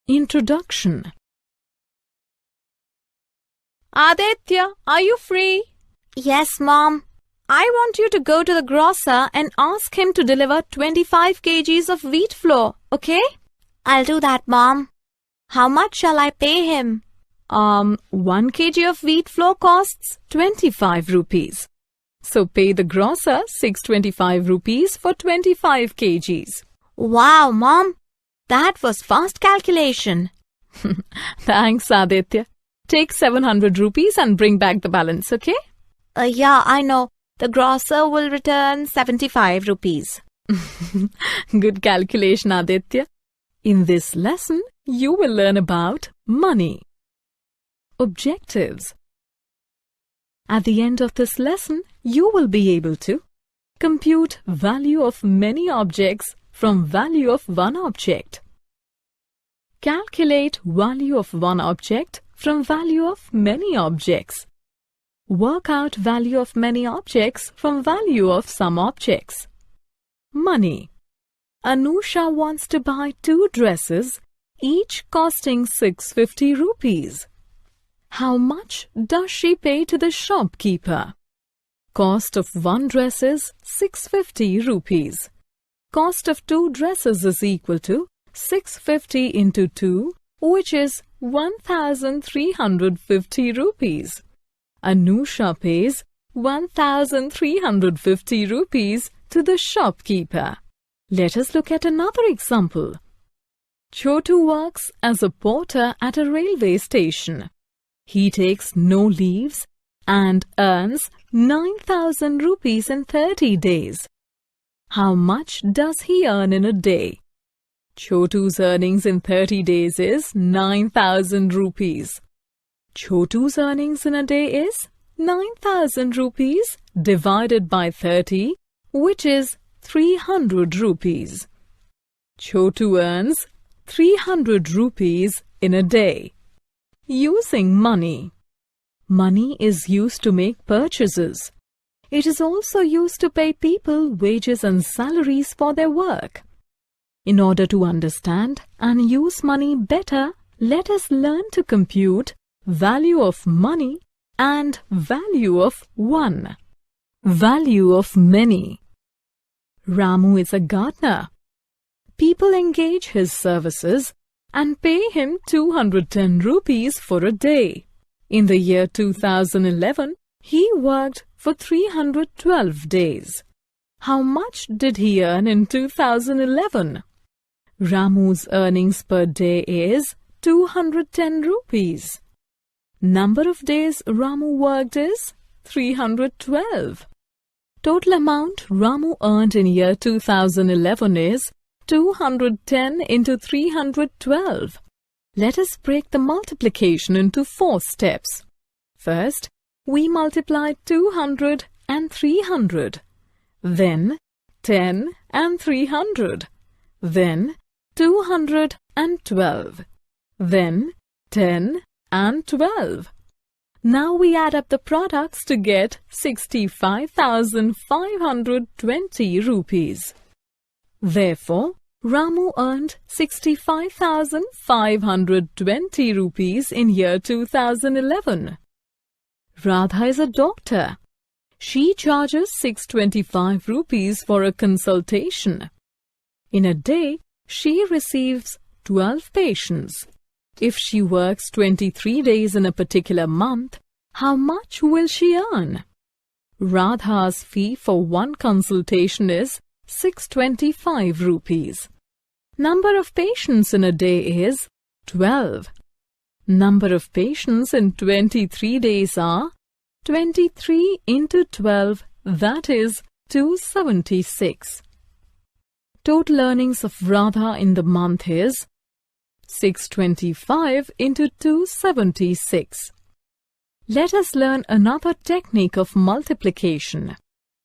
Introduction. Aditya, are you free? Yes, Mom. I want you to go to the grocer and ask him to deliver 25 kgs of wheat flour, okay? I'll do that, Mom. How much shall I pay him? 1 kg of wheat flour costs 25 rupees. So pay the grocer 625 rupees for 25 kgs. Wow, Mom. That was fast calculation. Thanks, Aditya. Take 700 rupees and bring back the balance, okay? Yeah, I know. The grocer will return 75 rupees. Good calculation, Aditya. In this lesson, you will learn about money. Objectives. At the end of this lesson, you will be able to compute value of many objects from value of one object. Calculate value of one object from value of many objects. Work out value of many objects from value of some objects. Money. Anusha wants to buy 2 dresses, each costing 650 rupees. How much does she pay to the shopkeeper? Cost of 1 dress is 650 rupees. Cost of 2 dresses is equal to 650 into 2, which is 1350 rupees. Anusha pays 1350 rupees to the shopkeeper. Let us look at another example. Chotu works as a porter at a railway station. He takes no leaves and earns 9,000 rupees in 30 days. How much does he earn in a day? Chotu's earnings in 30 days is 9,000 rupees. Chotu's earnings in a day is 9,000 rupees divided by 30, which is 300 rupees. Chotu earns 300 rupees in a day. Using money. Money is used to make purchases. It is also used to pay people wages and salaries for their work. In order to understand and use money better, let us learn to compute value of money and value of one. Value of many. Ramu is a gardener. People engage his services and pay him 210 rupees for a day. In the year 2011, he worked for 312 days. How much did he earn in 2011? Ramu's earnings per day is 210 rupees. Number of days Ramu worked is 312. Total amount Ramu earned in year 2011 is 210 into 312. Let us break the multiplication into 4 steps. First, we multiply 200 and 300. Then 10 and 300. Then 212. Then 10 and 12. Now we add up the products to get 65,520 rupees. Therefore, Ramu earned 65,520 rupees in year 2011. Radha is a doctor. She charges 625 rupees for a consultation. In a day, she receives 12 patients. If she works 23 days in a particular month, how much will she earn? Radha's fee for one consultation is 625 rupees. Number of patients in a day is 12. Number of patients in 23 days are 23 into 12, that is 276. Total earnings of Radha in the month is 625 into 276. Let us learn another technique of multiplication.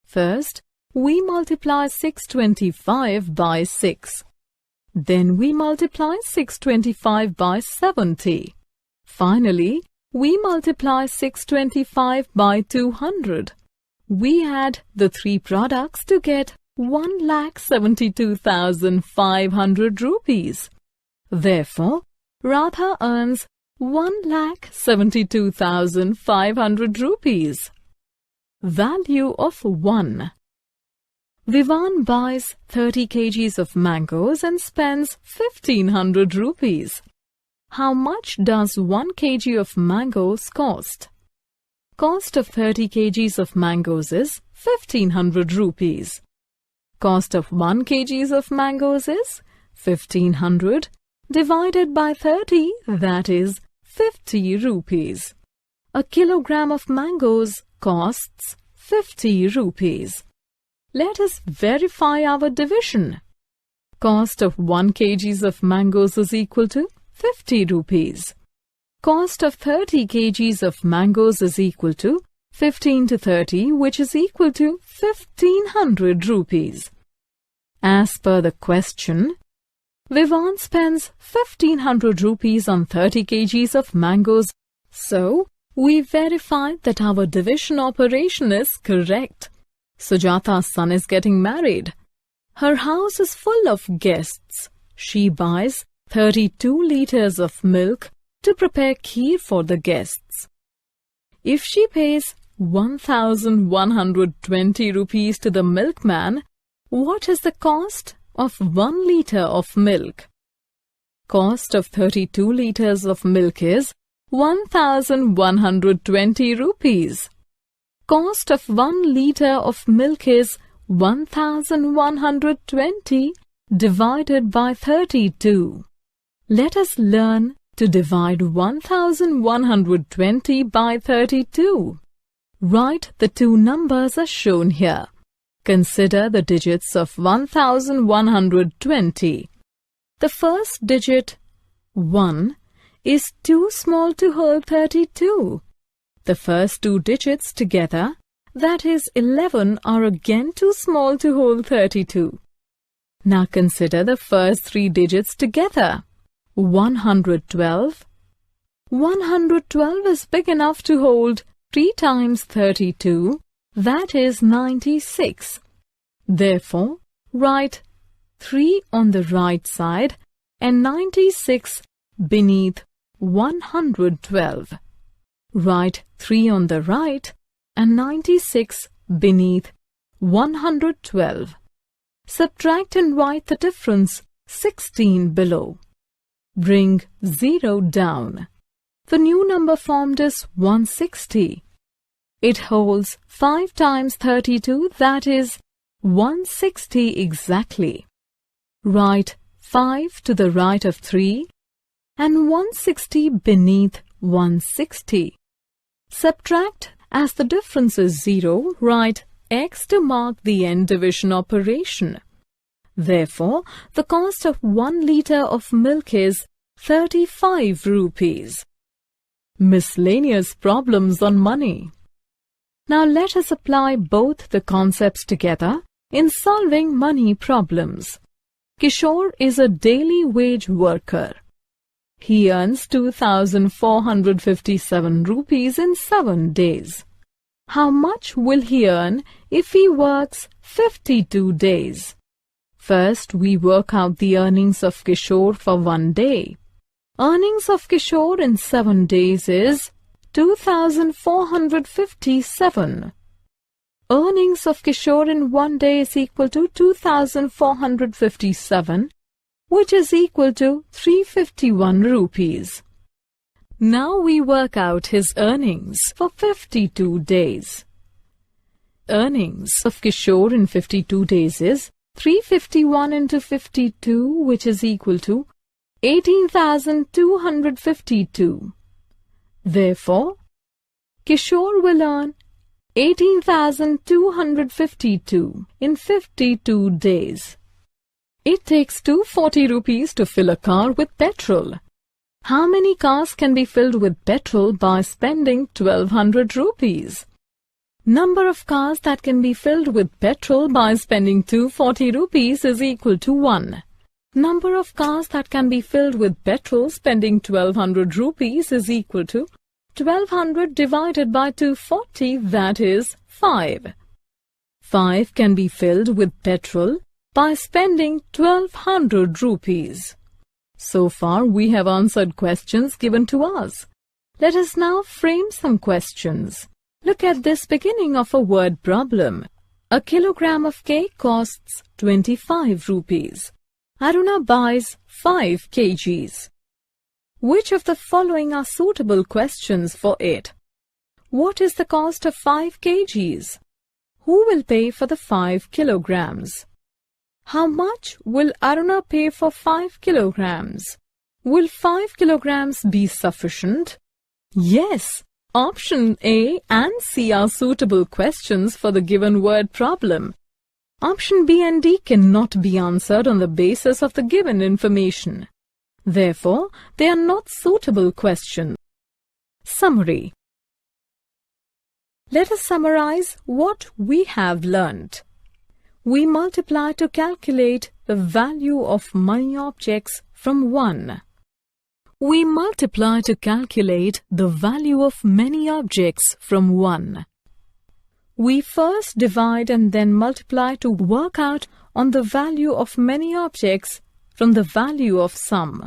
First, we multiply 625 by 6. Then we multiply 625 by 70. Finally, we multiply 625 by 200. We add the 3 products to get 1,72,500 rupees. Therefore, Radha earns 1,72,500 rupees. Value of 1. Vivan buys 30 kgs of mangoes and spends 1,500 rupees. How much does 1 kg of mangoes cost? Cost of 30 kgs of mangoes is 1,500 rupees. Cost of 1 kg of mangoes is 1,500 divided by 30, that is 50 rupees. A kilogram of mangoes costs 50 rupees. Let us verify our division. Cost of 1 kg of mangoes is equal to 50 rupees. Cost of 30 kgs of mangoes is equal to 15 to 30, which is equal to 1,500 rupees. As per the question, Vivan spends 1,500 rupees on 30 kgs of mangoes. So, we verified that our division operation is correct. Sujata's son is getting married. Her house is full of guests. She buys 32 liters of milk to prepare kheer for the guests. If she pays 1,120 rupees to the milkman, what is the cost of 1 liter of milk? Cost of 32 liters of milk is 1,120 rupees. Cost of 1 liter of milk is 1,120 divided by 32. Let us learn to divide 1,120 by 32. Write the two numbers as shown here. Consider the digits of 1,120. The first digit, 1, is too small to hold 32. The first two digits together, that is 11, are again too small to hold 32. Now consider the first three digits together. 112. 112 is big enough to hold 3 times 32, that is 96. Therefore, write 3 on the right side and 96 beneath 112. Write 3 on the right and 96 beneath 112. Subtract and write the difference 16 below. Bring 0 down. The new number formed is 160. It holds 5 times 32, that is 160 exactly. Write 5 to the right of 3 and 160 beneath 160. Subtract as the difference is 0, write X to mark the end division operation. Therefore, the cost of 1 liter of milk is 35 rupees. Miscellaneous problems on money. Now let us apply both the concepts together in solving money problems. Kishore is a daily wage worker. He earns 2,457 rupees in 7 days. How much will he earn if he works 52 days? First, we work out the earnings of Kishore for 1 day. Earnings of Kishore in 7 days is 2,457. Earnings of Kishore in 1 day is equal to 2,457, which is equal to 351 rupees. Now we work out his earnings for 52 days. Earnings of Kishore in 52 days is 351 into 52, which is equal to 18,252. Therefore, Kishore will earn 18,252 in 52 days. It takes 240 rupees to fill a car with petrol. How many cars can be filled with petrol by spending 1,200 rupees? Number of cars that can be filled with petrol by spending 240 rupees is equal to 1. Number of cars that can be filled with petrol spending 1,200 rupees is equal to 1,200 divided by 240, that is 5. 5 can be filled with petrol by spending 1200 rupees. So far we have answered questions given to us. Let us now frame some questions. Look at this beginning of a word problem. A kilogram of cake costs 25 rupees. Aruna buys 5 kgs. Which of the following are suitable questions for it? What is the cost of 5 kgs? Who will pay for the 5 kilograms? How much will Aruna pay for 5 kilograms? Will 5 kilograms be sufficient? Yes, option A and C are suitable questions for the given word problem. Option B and D cannot be answered on the basis of the given information. Therefore, they are not suitable questions. Summary. Let us summarize what we have learnt. We multiply to calculate the value of money objects from 1. We multiply to calculate the value of many objects from 1. We first divide and then multiply to work out on the value of many objects from the value of some.